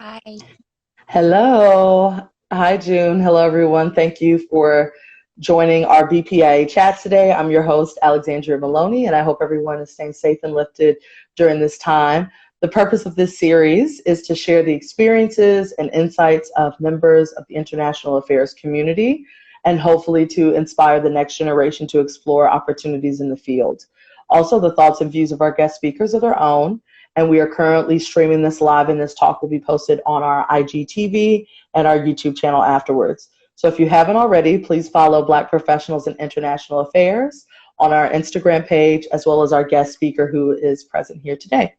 Hi. Hello. Hi, June. Hello, everyone. Thank you for joining our BPIA chats today. I'm your host, Alexandria Maloney, and I hope everyone is staying safe and lifted during this time. The purpose of this series is to share the experiences and insights of members of the international affairs community and hopefully to inspire the next generation to explore opportunities in the field. Also, the thoughts and views of our guest speakers are their own, and we are currently streaming this live, and this talk will be posted on our IGTV and our YouTube channel afterwards. So if you haven't already, please follow Black Professionals in International Affairs on our Instagram page, as well as our guest speaker who is present here today.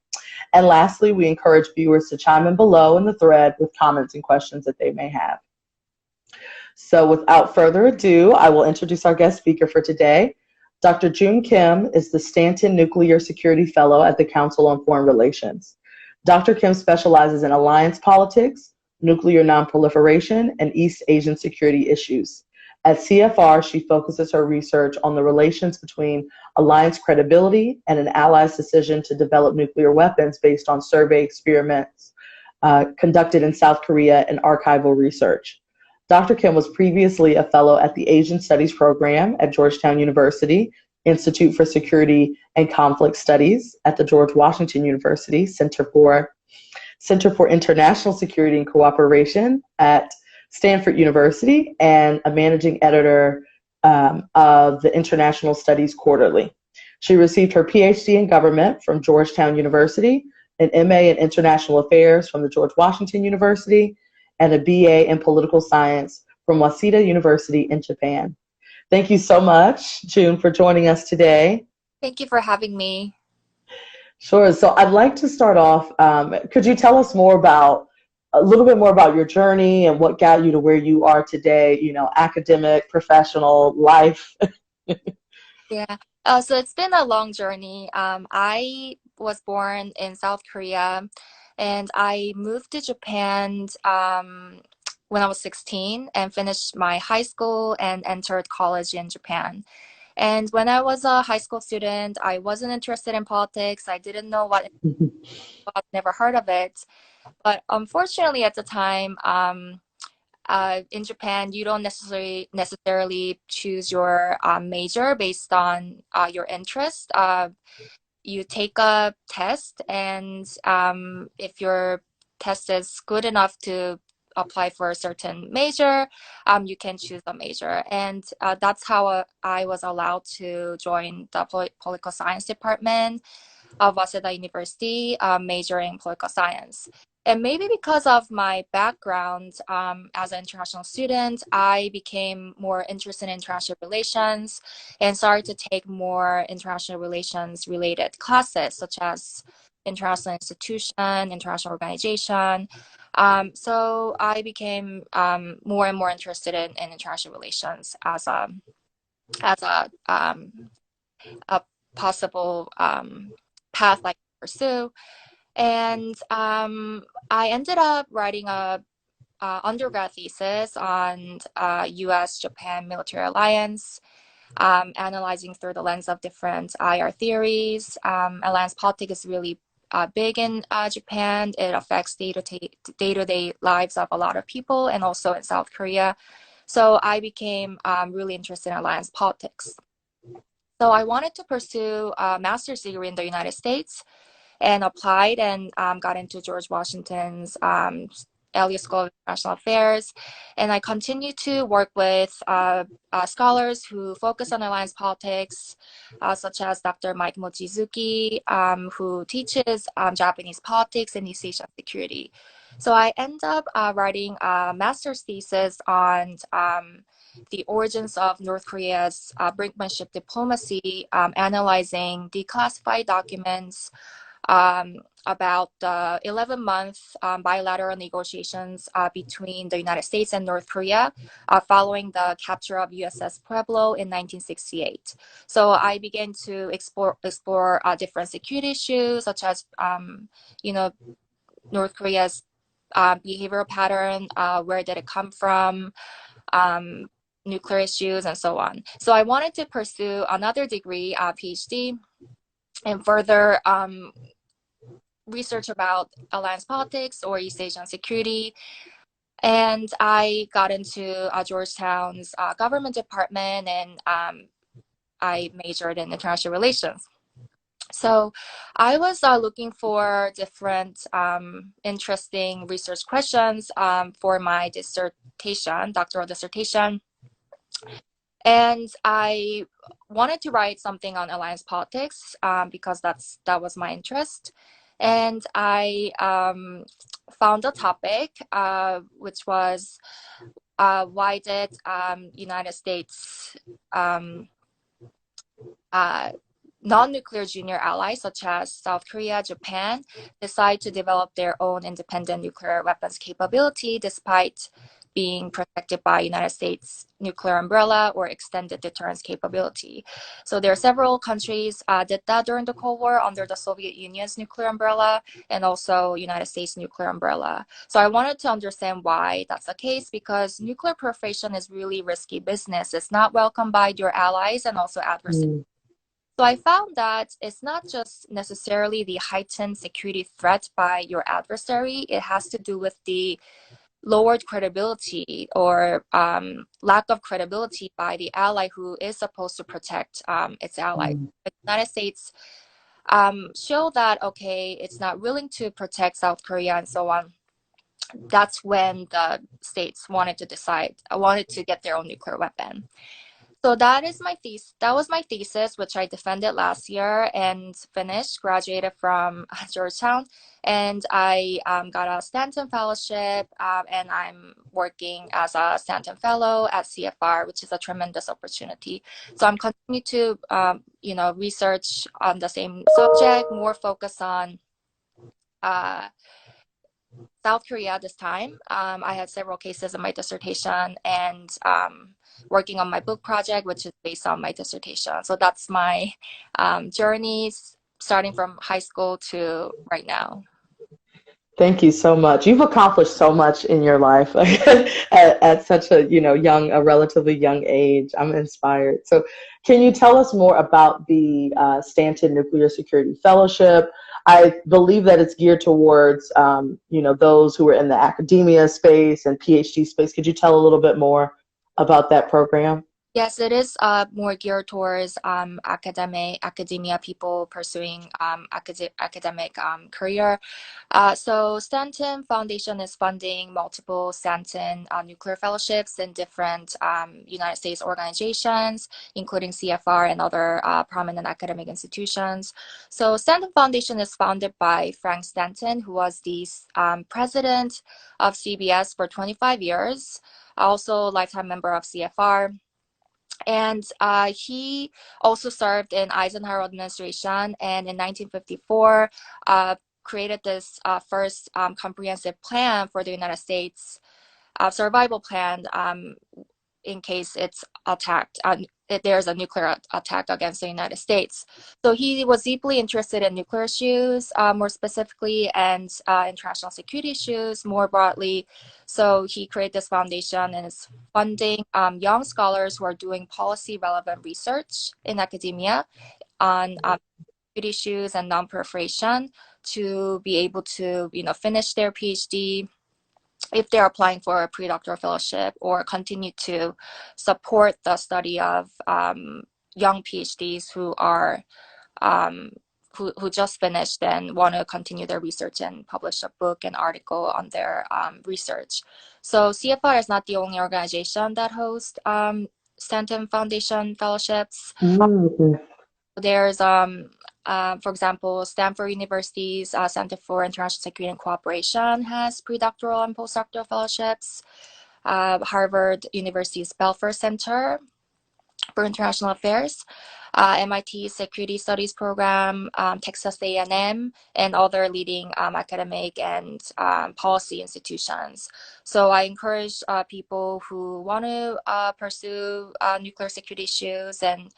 And lastly, we encourage viewers to chime in below in the thread with comments and questions that they may have. So without further ado, I will introduce our guest speaker for today. Dr. Jooeun Kim is the Stanton Nuclear Security Fellow at the Council on Foreign Relations. Dr. Kim specializes in alliance politics, nuclear non-proliferation, and East Asian security issues. At CFR, she focuses her research on the relations between alliance credibility and an ally's decision to develop nuclear weapons based on survey experiments conducted in South Korea and archival research. Dr. Kim was previously a fellow at the Asian Studies program at Georgetown University, Institute for Security and Conflict Studies at the George Washington University, Center for International Security and Cooperation at Stanford University, and a managing editor of the International Studies Quarterly. She received her PhD in government from Georgetown University, an MA in International Affairs from the George Washington University, and a BA in political science from Waseda University in Japan. Thank you so much, June, for joining us today. Thank you for having me. Sure. So I'd like to start off. Could you tell us a little bit more about your journey and what got you to where you are today, academic, professional, life? Yeah. So it's been a long journey. I was born in South Korea and I moved to Japan when I was 16 and finished my high school and entered college in Japan. And when I was a high school student, I wasn't interested in politics. I didn't know what, I've never heard of it. But unfortunately, at the time, in Japan, you don't necessarily choose your major based on your interest. You take a test, and if your test is good enough to apply for a certain major, you can choose a major. And that's how I was allowed to join the political science department of Waseda University, majoring in political science. And maybe because of my background as an international student, I became more interested in international relations and started to take more international relations related classes, such as international institution, international organization. So I became more and more interested in international relations as a possible path I could pursue. And I ended up writing a undergrad thesis on U.S.-Japan military alliance, analyzing through the lens of different IR theories. Alliance politics is really big in Japan. It affects day-to-day lives of a lot of people, and also in South Korea. So I became really interested in alliance politics. So I wanted to pursue a master's degree in the United States and applied and got into George Washington's Elliott School of International Affairs. And I continue to work with scholars who focus on alliance politics, such as Dr. Mike Mochizuki, who teaches Japanese politics and East Asian security. So I end up writing a master's thesis on the origins of North Korea's brinkmanship diplomacy, analyzing declassified documents about the 11-month bilateral negotiations between the United States and North Korea following the capture of USS Pueblo in 1968. So I began to explore different security issues, such as North Korea's behavioral pattern, where did it come from, nuclear issues, and so on. So I wanted to pursue another degree, PhD, and further research about alliance politics or East Asian security. And I got into Georgetown's government department, and I majored in international relations. So I was looking for different interesting research questions for my dissertation, doctoral dissertation. And I wanted to write something on alliance politics because that was my interest. And I found a topic which was why did United States non-nuclear junior allies such as South Korea, Japan, decide to develop their own independent nuclear weapons capability despite being protected by United States nuclear umbrella or extended deterrence capability. So there are several countries did that during the Cold War under the Soviet Union's nuclear umbrella and also United States nuclear umbrella. So I wanted to understand why that's the case, because nuclear proliferation is really risky business. It's not welcomed by your allies and also adversaries. So I found that it's not just necessarily the heightened security threat by your adversary. It has to do with the lowered credibility or lack of credibility by the ally who is supposed to protect its ally. The United States show that, okay, it's not willing to protect South Korea and so on. That's when the states wanted to get their own nuclear weapon. So that was my thesis, which I defended last year and finished, graduated from Georgetown, and I got a Stanton Fellowship, and I'm working as a Stanton Fellow at CFR, which is a tremendous opportunity. So I'm continuing to, research on the same subject, more focus on South Korea this time. I had several cases in my dissertation and working on my book project, which is based on my dissertation. So that's my journey starting from high school to right now. Thank you so much. You've accomplished so much in your life at such a a relatively young age. I'm inspired. So, can you tell us more about the Stanton Nuclear Security Fellowship? I believe that it's geared towards those who are in the academia space and PhD space. Could you tell a little bit more about that program? Yes, it is more geared towards academia people pursuing academic career. So Stanton Foundation is funding multiple Stanton nuclear fellowships in different United States organizations, including CFR and other prominent academic institutions. So Stanton Foundation is founded by Frank Stanton, who was the president of CBS for 25 years, also a lifetime member of CFR. And he also served in Eisenhower administration, and in 1954 created this first comprehensive plan for the United States, survival plan in case it's attacked. There's a nuclear attack against the United States. So he was deeply interested in nuclear issues, more specifically, and international security issues more broadly. So he created this foundation and is funding young scholars who are doing policy-relevant research in academia on security issues and non-proliferation to be able to, finish their PhD if they're applying for a pre-doctoral fellowship, or continue to support the study of young PhDs who are who just finished and want to continue their research and publish a book and article on their research. So CFR is not the only organization that hosts Stanton Foundation fellowships. There's for example, Stanford University's Center for International Security and Cooperation has pre-doctoral and postdoctoral fellowships. Harvard University's Belfer Center for International Affairs, MIT Security Studies Program, Texas A&M, and other leading academic and policy institutions. So I encourage people who want to pursue nuclear security issues and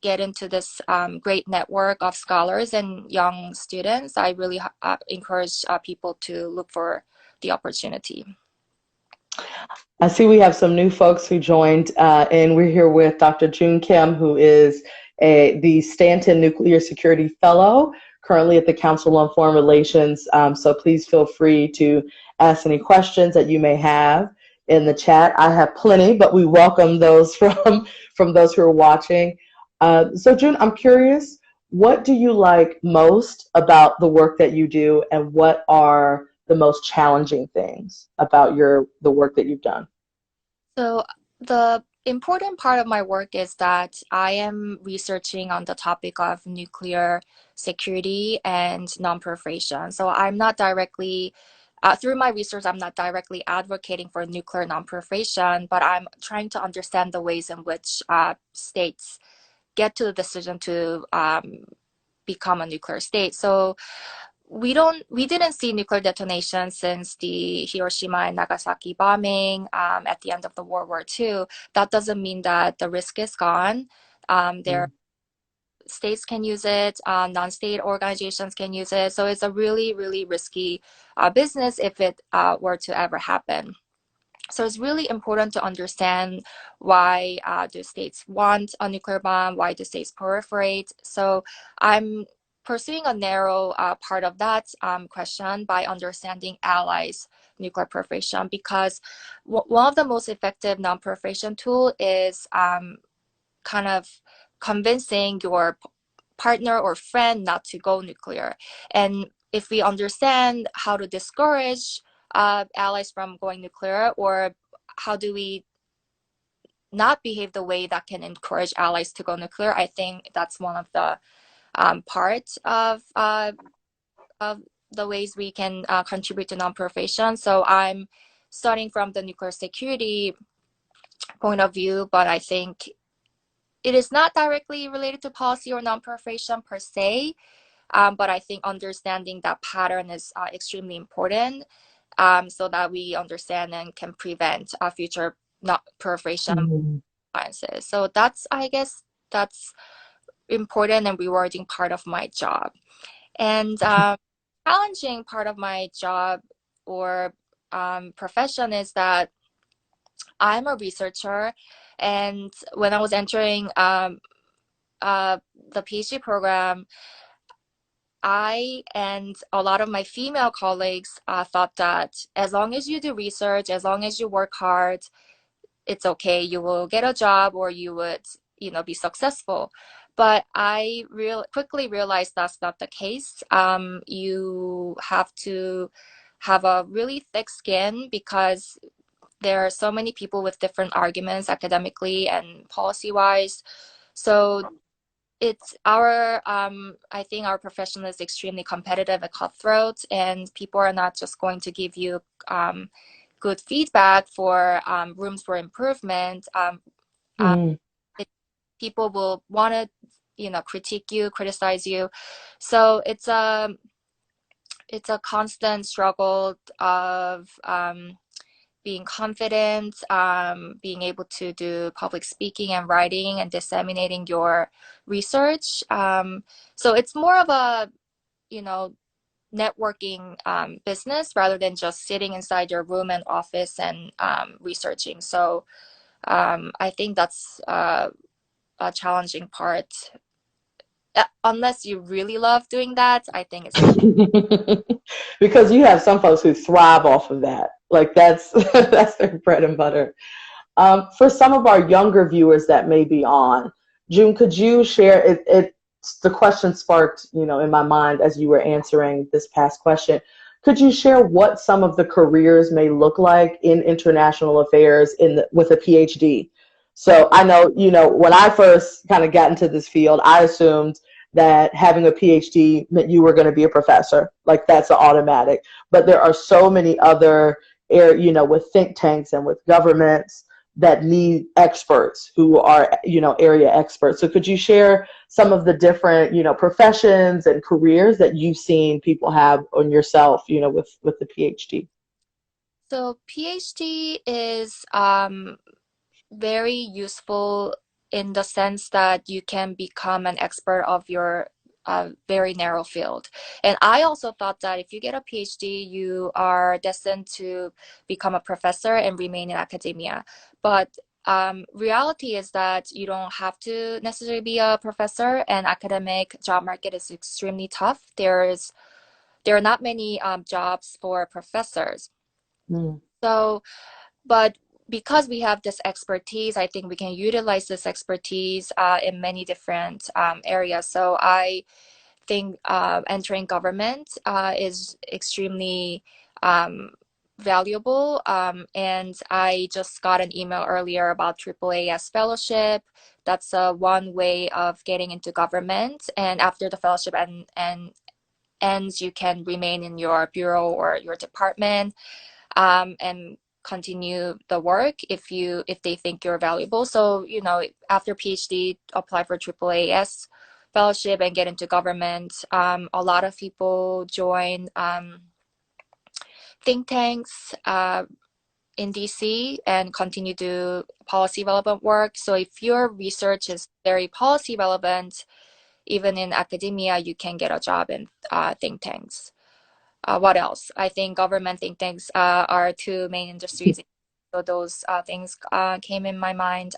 get into this great network of scholars and young students. I really encourage people to look for the opportunity. I see we have some new folks who joined, and we're here with Dr. Jooeun Kim, who is the Stanton Nuclear Security Fellow, currently at the Council on Foreign Relations. So please feel free to ask any questions that you may have in the chat. I have plenty, but we welcome those from those who are watching. So Jooeun, I'm curious, what do you like most about the work that you do, and what are the most challenging things about the work that you've done? So the important part of my work is that I am researching on the topic of nuclear security and non-proliferation. So I'm not directly, through my research, I'm not directly advocating for nuclear non-proliferation, but I'm trying to understand the ways in which states get to the decision to become a nuclear state. So we didn't see nuclear detonation since the Hiroshima and Nagasaki bombing at the end of the World War II. That doesn't mean that the risk is gone. There states can use it, non-state organizations can use it. So it's a really, really risky business if it were to ever happen. So it's really important to understand why do states want a nuclear bomb, why do states proliferate. So I'm pursuing a narrow part of that question by understanding allies' nuclear proliferation, because one of the most effective non-proliferation tool is kind of convincing your partner or friend not to go nuclear. And if we understand how to discourage allies from going nuclear, or how do we not behave the way that can encourage allies to go nuclear, I think that's one of the parts of the ways we can contribute to non-proliferation. So I'm starting from the nuclear security point of view, but I think it is not directly related to policy or non-proliferation per se. But I think understanding that pattern is extremely important, so that we understand and can prevent future not proliferation Mhm. consequences. So that's, I guess, that's important and rewarding part of my job. And challenging part of my job or profession is that I'm a researcher, and when I was entering the PhD program, I and a lot of my female colleagues thought that as long as you do research, as long as you work hard, it's okay. You will get a job, or you would, be successful. But I quickly realized that's not the case. You have to have a really thick skin, because there are so many people with different arguments academically and policy wise. So it's our I think our profession is extremely competitive and cutthroat, and people are not just going to give you good feedback for rooms for improvement. Uh, Mm. it, People will want to, critique you, criticize you. So it's a constant struggle of being confident, being able to do public speaking and writing and disseminating your research. So it's more of a, you know, networking business, rather than just sitting inside your room and office and researching. So I think that's a challenging part. Unless you really love doing that, I think it's not. Because you have some folks who thrive off of that. Like that's that's their bread and butter. For some of our younger viewers that may be on, Jooeun, could you share the question sparked, in my mind as you were answering this past question. Could you share what some of the careers may look like in international affairs with a PhD? So I know, when I first kind of got into this field, I assumed that having a PhD meant you were going to be a professor. Like that's an automatic. But there are so many other with think tanks and with governments that need experts who are, area experts. So could you share some of the different, professions and careers that you've seen people have on yourself, with the PhD? So PhD is very useful in the sense that you can become an expert of your very narrow field. And I also thought that if you get a PhD, you are destined to become a professor and remain in academia. But reality is that you don't have to necessarily be a professor, and academic job market is extremely tough. There are not many jobs for professors. Mm. So, but because we have this expertise, I think we can utilize this expertise in many different areas. So I think entering government is extremely valuable. And I just got an email earlier about AAAS fellowship. That's one way of getting into government. And after the fellowship and ends, you can remain in your bureau or your department and continue the work if they think you're valuable. So, after PhD, apply for AAAS fellowship and get into government. A lot of people join think tanks in DC and continue to policy relevant work. So if your research is very policy relevant, even in academia, you can get a job in think tanks. What else? I think government think tanks are two main industries. So those things came in my mind.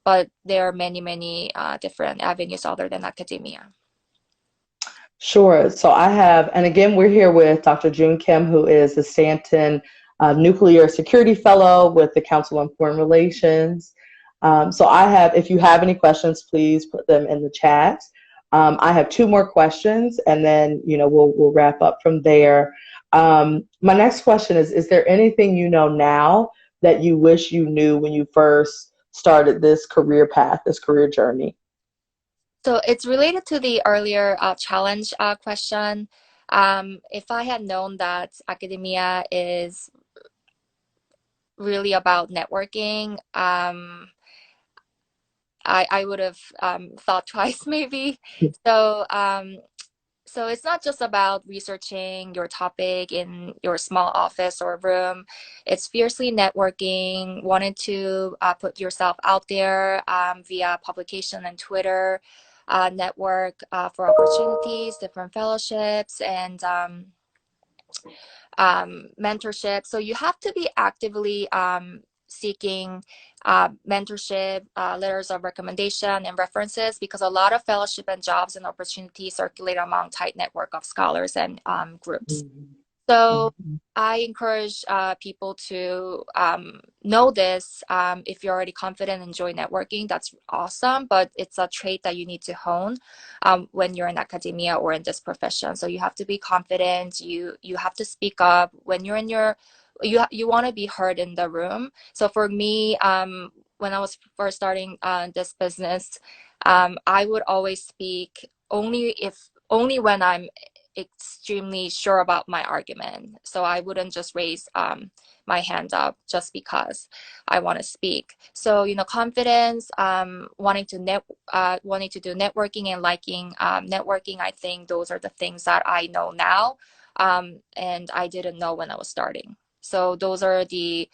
But there are many, many different avenues other than academia. Sure. So I have, and again, we're here with Dr. Jooeun Kim, who is the Stanton Nuclear Security Fellow with the Council on Foreign Relations. So I have, if you have any questions, please put them in the chat. I have two more questions, and then we'll wrap up from there. My next question is there anything you know now that you wish you knew when you first started this career path, this career journey? So it's related to the earlier challenge question. If I had known that academia is really about networking, I would have thought twice maybe. So so it's not just about researching your topic in your small office or room. It's fiercely networking, wanting to put yourself out there via publication and Twitter, network for opportunities, different fellowships, and mentorship. So you have to be actively seeking mentorship, letters of recommendation, and references, because a lot of fellowship and jobs and opportunities circulate among tight network of scholars and groups. Mhm. So Mhm. I encourage people to know this. If you're already confident and enjoy networking, that's awesome, but it's a trait that you need to hone when you're in academia or in this profession. So you have to be confident. You have to speak up when you're in your. You want to be heard in the room. So for me, when I was first starting this business, I would always speak only when I'm extremely sure about my argument. So I wouldn't just raise my hand up just because I want to speak. So confidence, wanting to do networking and liking networking. I think those are the things that I know now, and I didn't know when I was starting. So those are the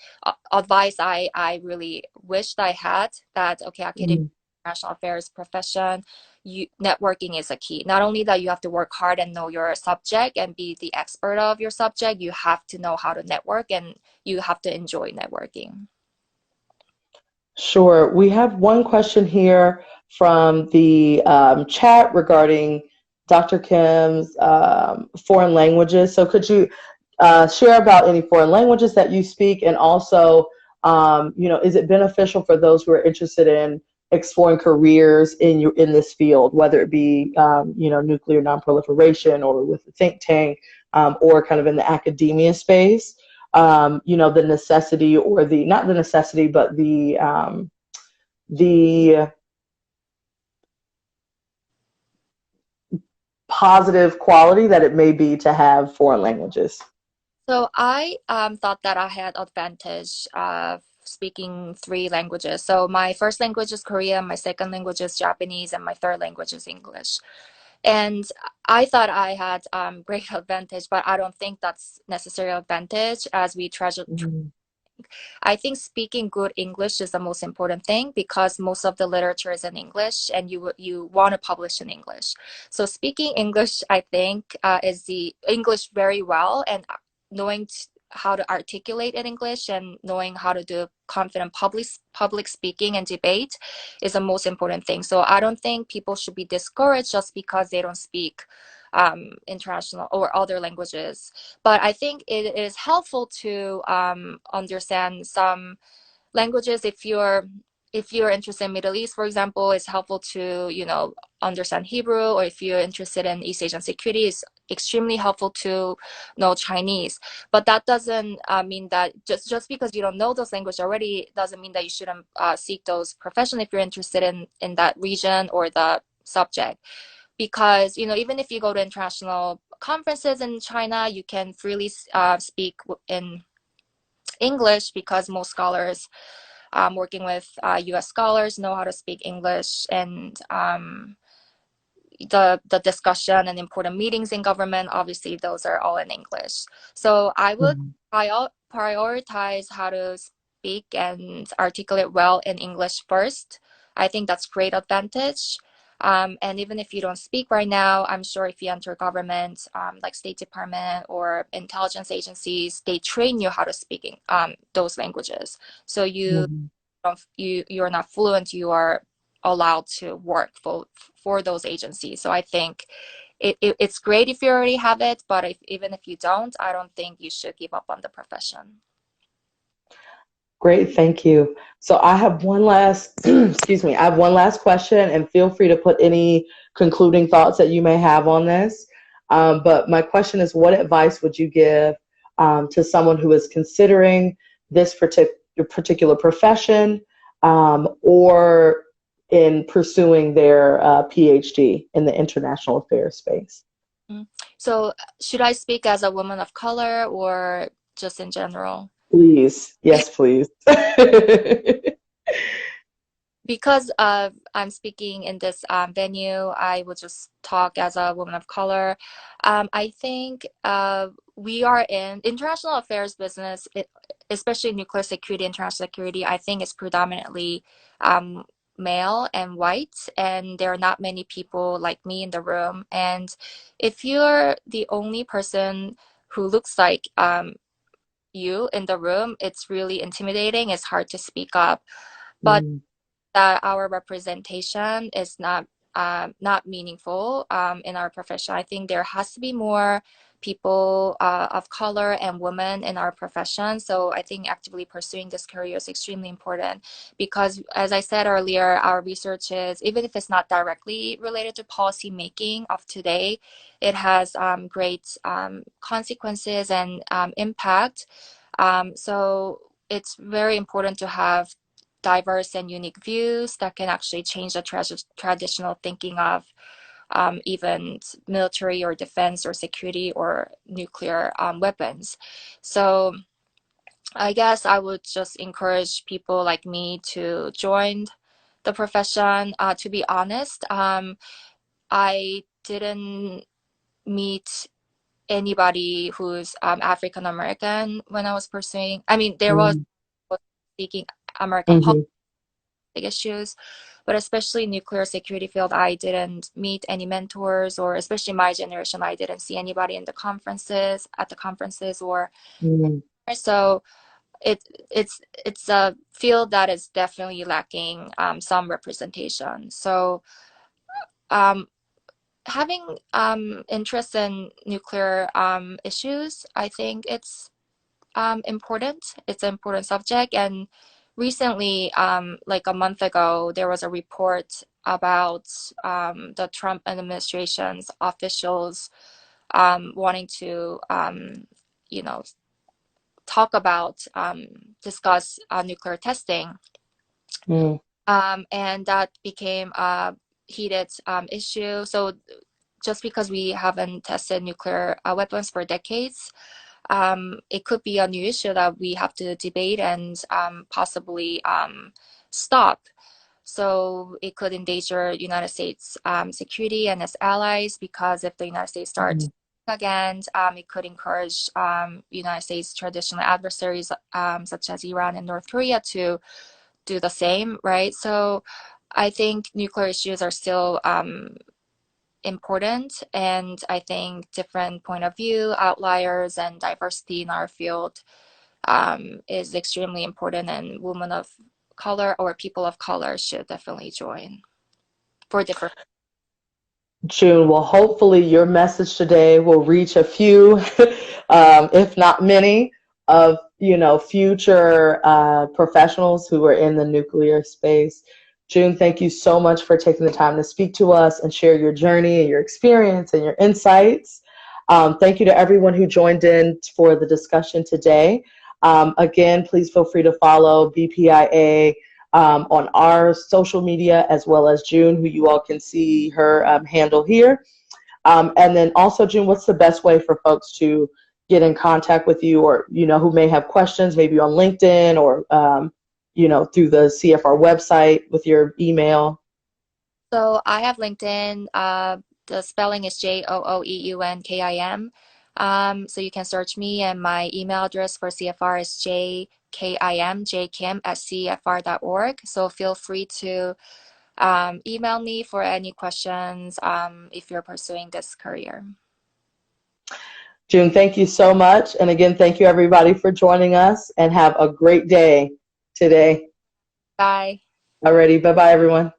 advice I really wished I had. That okay, academic Mhm. international affairs profession, networking is a key. Not only that you have to work hard and know your subject and be the expert of your subject, you have to know how to network, and you have to enjoy networking. Sure. We have one question here from the chat regarding Dr. Kim's foreign languages. So could you share about any foreign languages that you speak, and also, is it beneficial for those who are interested in exploring careers in this field, whether it be nuclear non-proliferation or with a think tank, or kind of in the academia space? The necessity, or the not the necessity, but the positive quality that it may be to have foreign languages. So I thought that I had advantage of speaking three languages. So my first language is Korean, my second language is Japanese, and my third language is English. And I thought I had great advantage, but I don't think that's necessary advantage as we treasure. Mm. I think speaking good English is the most important thing, because most of the literature is in English, and you want to publish in English. So speaking English, I think, is the English very well, and knowing how to articulate in English and knowing how to do confident public speaking and debate is the most important thing. So I don't think people should be discouraged just because they don't speak international or other languages. But I think it is helpful to understand some languages. If you're interested in Middle East, for example, it's helpful to, understand Hebrew, or if you're interested in East Asian security, it's extremely helpful to know Chinese. But that doesn't mean that just because you don't know those languages already doesn't mean that you shouldn't seek those professions if you're interested in that region or the subject. Because, even if you go to international conferences in China, you can freely speak in English, because most scholars working with US scholars know how to speak English, and the discussion and important meetings in government, obviously those are all in English. So I would Mhm. prioritize how to speak and articulate well in English first. I think that's great advantage. And even if you don't speak right now, I'm sure if you enter government, like State Department or intelligence agencies, they train you how to speak those languages. So Mhm. you're not fluent, you are allowed to work for those agencies. So I think it's great if you already have it, but even if you don't, I don't think you should give up on the profession. Great, thank you. So I have one last, excuse me, I have one last question, and feel free to put any concluding thoughts that you may have on this. But my question is, what advice would you give to someone who is considering this particular profession, or in pursuing their PhD in the international affairs space? Mm. So should I speak as a woman of color or just in general? Please, yes, please. Because I'm speaking in this venue, I will just talk as a woman of color. I think we are in international affairs business, especially nuclear security, international security. I think it's predominantly um, male and white, and there are not many people like me in the room. And if you're the only person who looks like you in the room, it's really intimidating. It's hard to speak up. But Mm, that our representation is not meaningful in our profession. I think there has to be more people of color and women in our profession. So I think actively pursuing this career is extremely important, because, as I said earlier, our research is, even if it's not directly related to policy making of today, it has great consequences and impact. So it's very important to have diverse and unique views that can actually change the traditional thinking of even military or defense or security or nuclear weapons. So I guess I would just encourage people like me to join the profession. To be honest, I didn't meet anybody who's African American when I was pursuing. I mean, there was mm, speaking American mhm, issues, but especially nuclear security field, I didn't meet any mentors, or especially my generation, I didn't see anybody in the conferences or mm, so. It's a field that is definitely lacking some representation. So um, having interest in nuclear issues, I think important. It's an important subject. And recently, like a month ago, there was a report about the Trump administration's officials wanting to, you know, talk about, discuss nuclear testing. mm, And that became a heated issue. So just because we haven't tested nuclear weapons for decades, it could be a new issue that we have to debate and possibly stop. So it could endanger United States security and its allies, because if the United States starts mm. again, it could encourage United States traditional adversaries such as Iran and North Korea to do the same, right? So I think nuclear issues are still important, and I think different point of view, outliers, and diversity in our field is extremely important, and women of color or people of color should definitely join for different. June, well, hopefully your message today will reach a few, if not many, of future professionals who are in the nuclear space. June, thank you so much for taking the time to speak to us and share your journey and your experience and your insights. Thank you to everyone who joined in for the discussion today. Again, please feel free to follow BPIA on our social media, as well as June, who you all can see her handle here. And then also, June, what's the best way for folks to get in contact with you, or who may have questions, maybe on LinkedIn or through the CFR website with your email? So I have LinkedIn. The spelling is JOOEUNKIM. So you can search me, and my email address for CFR is jkim@cfr.org. So feel free to email me for any questions if you're pursuing this career. June, thank you so much. And again, thank you everybody for joining us, and have a great day today. Bye. Alrighty, bye-bye everyone.